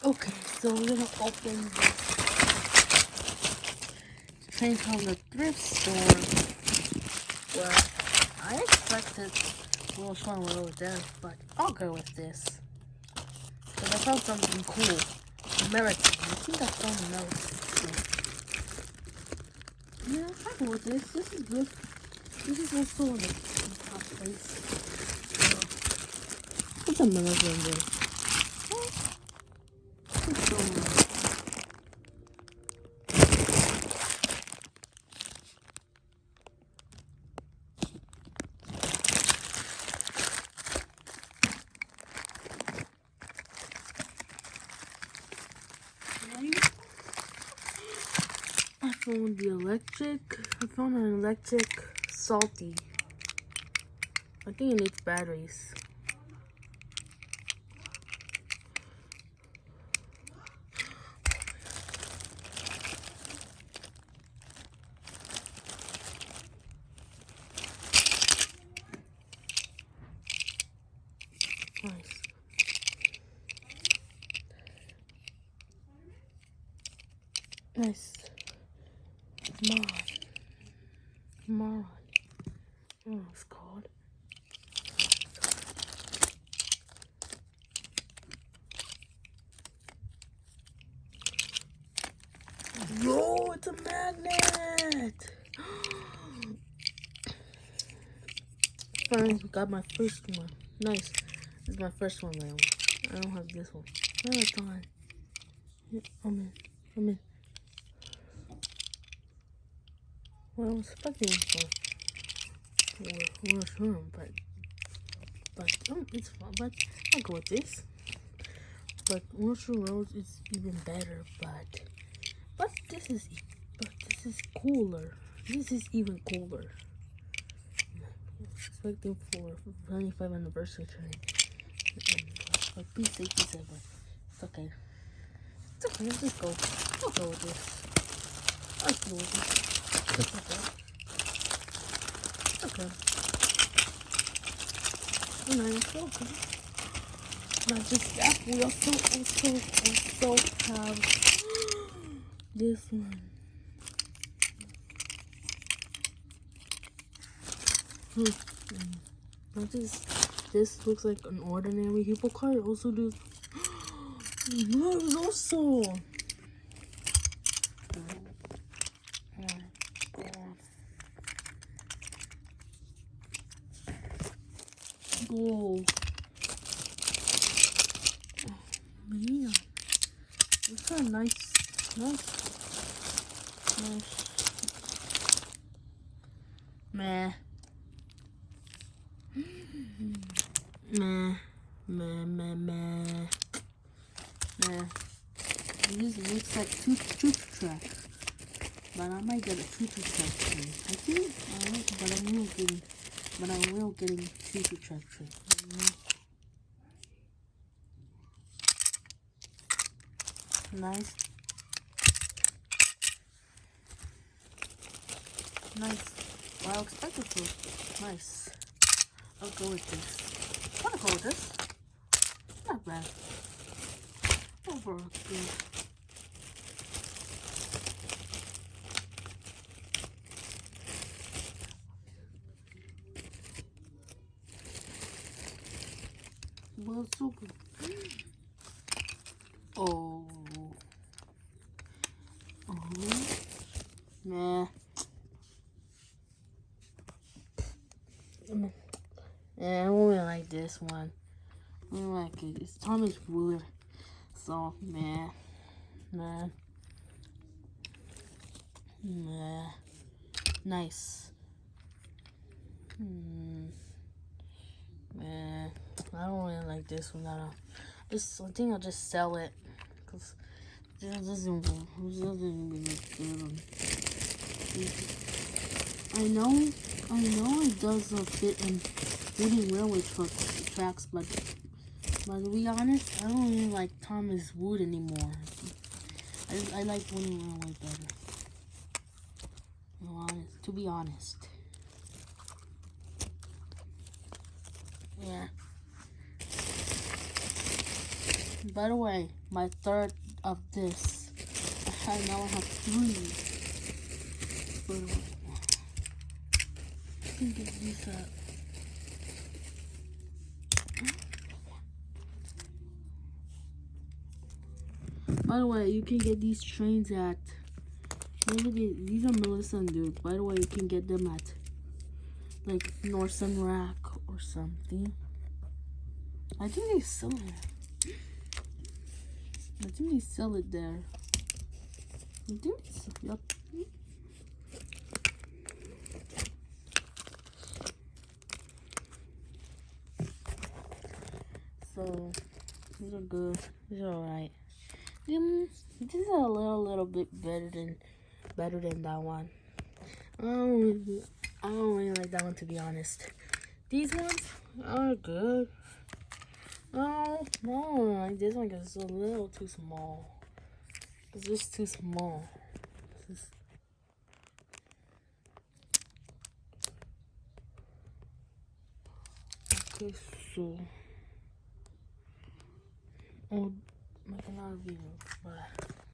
Okay, so we're gonna open this train from the thrift store. Well, I expected a little strong roll there, but I'll go with this. Because I found something cool. American. I think I found American. So. Yeah, I'll go with this. This is good. This is also in the top place. It's American there. It's so nice. I found an electric salty. I think it needs batteries. Nice. Nice. Moron. I don't know what it's called. Yo, it's a magnet! Finally got my first one. Nice. This is my first one, man. I don't have this one. Oh, it's on. I'm in. Well, I was expecting for mushroom, but it's fun. But I'll go with this. But mushroom rose is even better. But this is cooler. This is even cooler. Expecting for 25th anniversary train. Like P67. It's okay. It's okay. Let's just go. I'll go with this. It's okay. And I also okay. Not just that, we also have this one. Not just this looks like an ordinary Hippo card. Also this. No, it's also. Gold. Man, it's a nice. Meh. This looks like choo-choo track. But I might get a choo-choo track train. I think but I will getting choo-choo track train. Nice. Well, I expected to. Nice. I'll go with this. I'm gonna go with this. Not bad. Overall, good. Well, super. Oh. Nah. Yeah, I don't really like this one. I don't like it. It's Thomas Wood. So, nah. Nice. I don't really like this one. I think I'll just sell it. Because it doesn't look good. I know it does fit in wooden railway tracks, but to be honest, I don't really like Thomas Wood anymore. I like wooden railway better. To be honest. Yeah. By the way, my third of this. Now I have 3. By the way, I can get these up. By the way, you can get these trains at. These are Melissa and Duke. By the way, you can get them at like Northern Rack or something. I think they sell it. I think they sell it there. I think yep. So these are good. These are alright. This is a little bit better than that one. I don't really like that one, to be honest. These ones are good. No, like this one is a little too small. It's just too small. Okay, so make another video, but